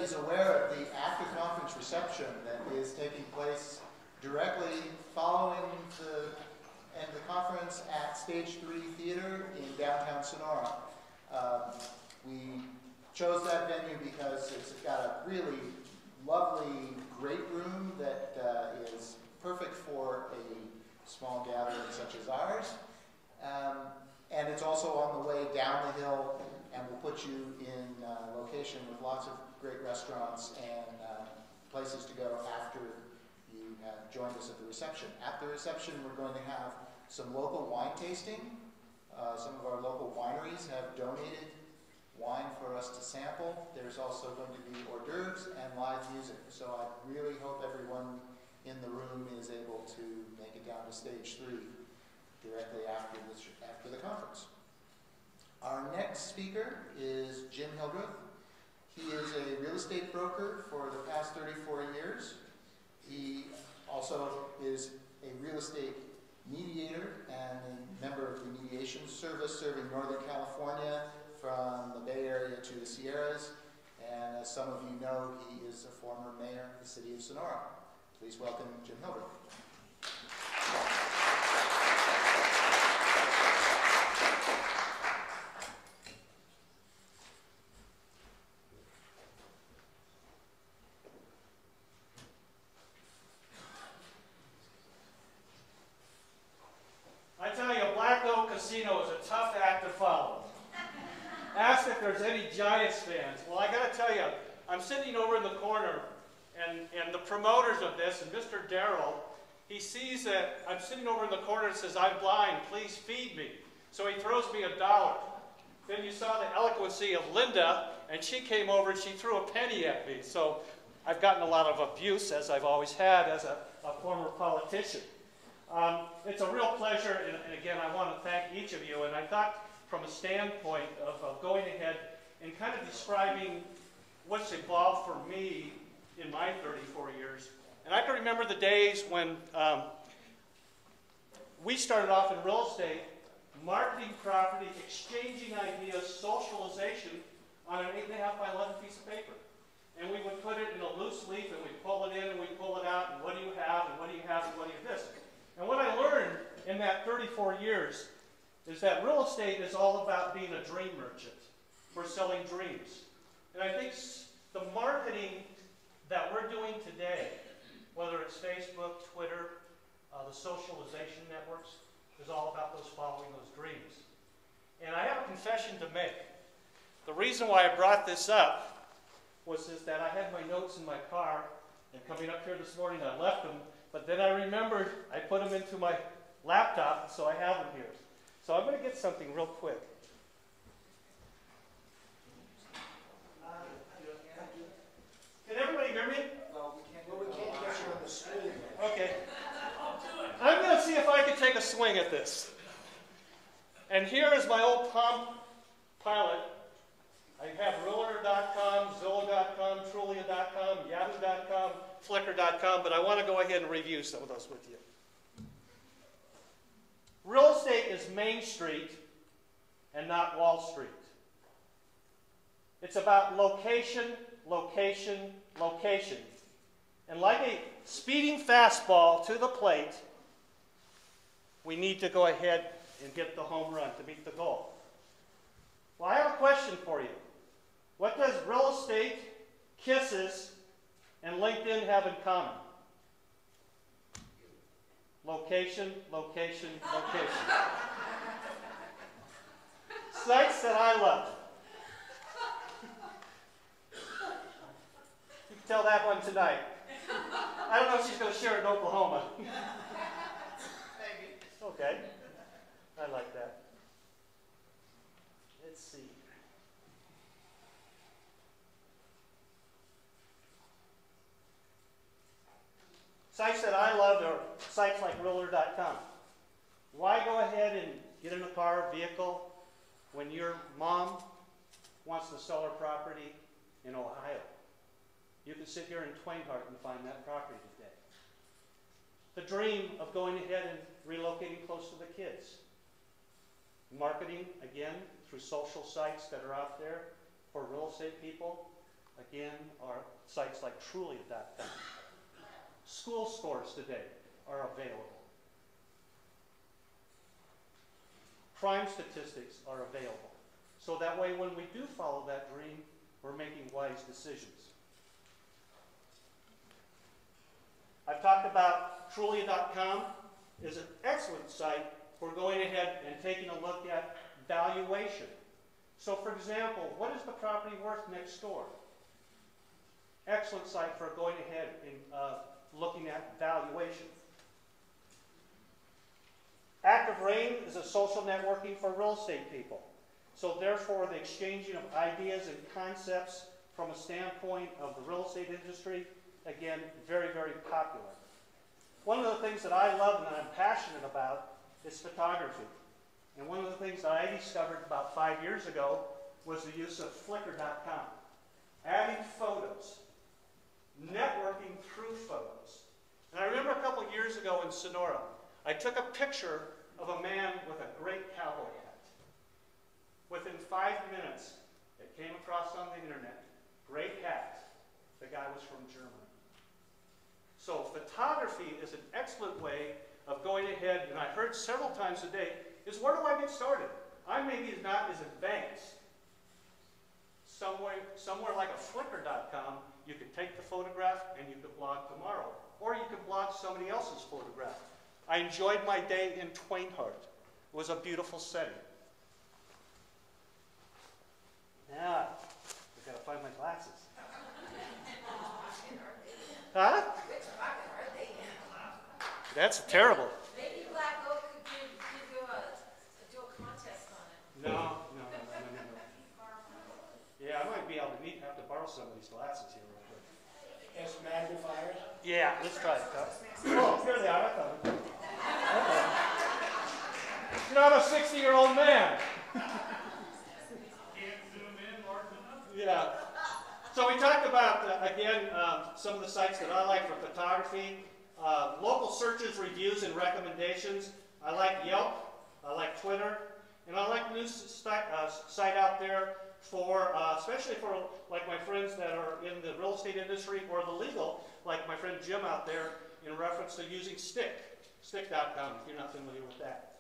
is aware of the after-conference reception that is taking place directly following the end of the conference at Stage 3 Theater in downtown Sonora. We chose that venue because it's got a really lovely, great room that is perfect for a small gathering such as ours. And it's also on the way down the hill, and we'll put you in location with lots of great restaurants and places to go after you have joined us at the reception. At the reception, we're going to have some local wine tasting. Some of our local wineries have donated wine for us to sample. There's also going to be hors d'oeuvres and live music. So I really hope everyone in the room is able to make it down to Stage 3 directly after the conference. Our next speaker is Jim Hildreth. He is a real estate broker for the past 34 years. He also is a real estate mediator and a member of the Mediation service serving Northern California from the Bay Area to the Sierras. And as some of you know, he is a former mayor of the city of Sonora. Please welcome Jim Hildreth. Casino is a tough act to follow. Ask if there's any Giants fans. Well, I got to tell you, I'm sitting over in the corner, and the promoters of this, and Mr. Darrell, he sees that I'm sitting over in the corner and says, "I'm blind, please feed me." So he throws me $1. Then you saw the eloquency of Linda, and she came over and she threw a penny at me. So I've gotten a lot of abuse, as I've always had as a former politician. It's a real pleasure, and again, I want to thank each of you. And I thought from a standpoint of going ahead and kind of describing what's evolved for me in my 34 years. And I can remember the days when we started off in real estate, marketing property, exchanging ideas, socialization on an 8.5 by 11 piece of paper. And we would put it in a loose leaf, and we'd pull it in, and we'd pull it out, and what do you have, and what do you have, and what do you have this. And what I learned in that 34 years is that real estate is all about being a dream merchant. We're selling dreams. And I think the marketing that we're doing today, whether it's Facebook, Twitter, the socialization networks, is all about those following those dreams. And I have a confession to make. The reason why I brought this up was that I had my notes in my car, and coming up here this morning I left them. But then I remembered I put them into my laptop, so I have them here. So I'm going to get something real quick. Can everybody hear me? Well, we can't get you on the screen. Okay. I'm going to see if I can take a swing at this. And here is my old Palm Pilot. I have Realtor.com, Zillow.com, Trulia.com, Yahoo.com, Flickr.com, but I want to go ahead and review some of those with you. Real estate is Main Street and not Wall Street. It's about location, location, location. And like a speeding fastball to the plate, we need to go ahead and get the home run to meet the goal. Well, I have a question for you. What does real estate, kisses, and LinkedIn have in common? Location, location, location. Sites that I love. You can tell that one tonight. I don't know if she's going to share it in Oklahoma. Maybe. Okay. I like that. Let's see. Sites that I love are sites like Realtor.com. Why go ahead and get in a car, vehicle, when your mom wants to sell her property in Ohio? You can sit here in Twainhart and find that property today. The dream of going ahead and relocating close to the kids. Marketing, again, through social sites that are out there for real estate people. again, are sites like Trulia.com. School scores today are available. Crime statistics are available. So that way, when we do follow that dream, we're making wise decisions. I've talked about Trulia.com is an excellent site for going ahead and taking a look at valuation. So for example, what is the property worth next door? Excellent site for going ahead and looking at valuation. Active Rain is a social networking for real estate people. So therefore, the exchanging of ideas and concepts from a standpoint of the real estate industry, again, very, very popular. One of the things that I love and that I'm passionate about is photography. And one of the things that I discovered about 5 years ago was the use of Flickr.com. Adding photos, networking through photos. And I remember a couple of years ago in Sonora, I took a picture of a man with a great cowboy hat. Within 5 minutes, it came across on the internet, great hat. The guy was from Germany. So photography is an excellent way of going ahead, and I heard several times a day, is where do I get started? I maybe not as advanced. Somewhere like a Flickr.com, you could take the photograph and you could blog tomorrow. Or you could blog somebody else's photograph. I enjoyed my day in Twainhart. It was a beautiful setting. Now, I've got to find my glasses. Huh? That's terrible. Maybe Black Oak could give you do a contest on it. No. Yeah, I might be able to have to borrow some of these glasses here real quick. As magnifiers? Yeah, let's try it. Oh, here they are. I thought. Okay. You know, I'm a 60-year-old man. Can't zoom in large enough? Yeah. So we talked about, again, some of the sites that I like for photography. Local searches, reviews, and recommendations. I like Yelp. I like Twitter. And I like the new site out there for, especially for like my friends that are in the real estate industry or the legal, like my friend Jim out there, in reference to using Stick.com, if you're not familiar with that.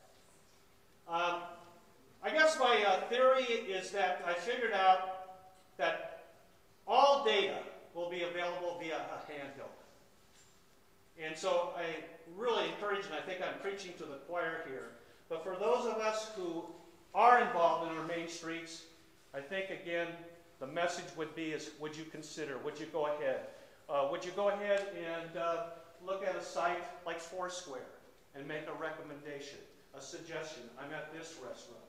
I guess my theory is that I figured out that all data will be available via a handheld. And so I really encourage, and I think I'm preaching to the choir here, but for those of us who are involved in our main streets, I think, again, the message would be is, would you consider, would you go ahead? Would you go ahead and look at a site like Foursquare and make a recommendation, a suggestion? I'm at this restaurant.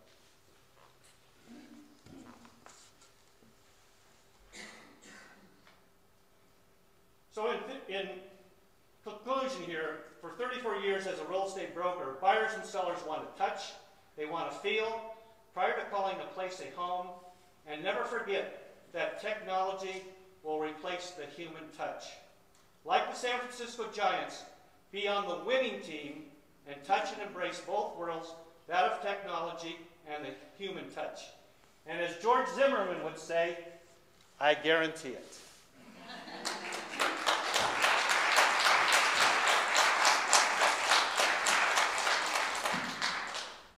So in conclusion here, for 34 years as a real estate broker, buyers and sellers want to touch, they want to feel, prior to calling a place a home, and never forget that technology will replace the human touch. Like the San Francisco Giants, be on the winning team and touch and embrace both worlds, that of technology and the human touch. And as George Zimmerman would say, I guarantee it.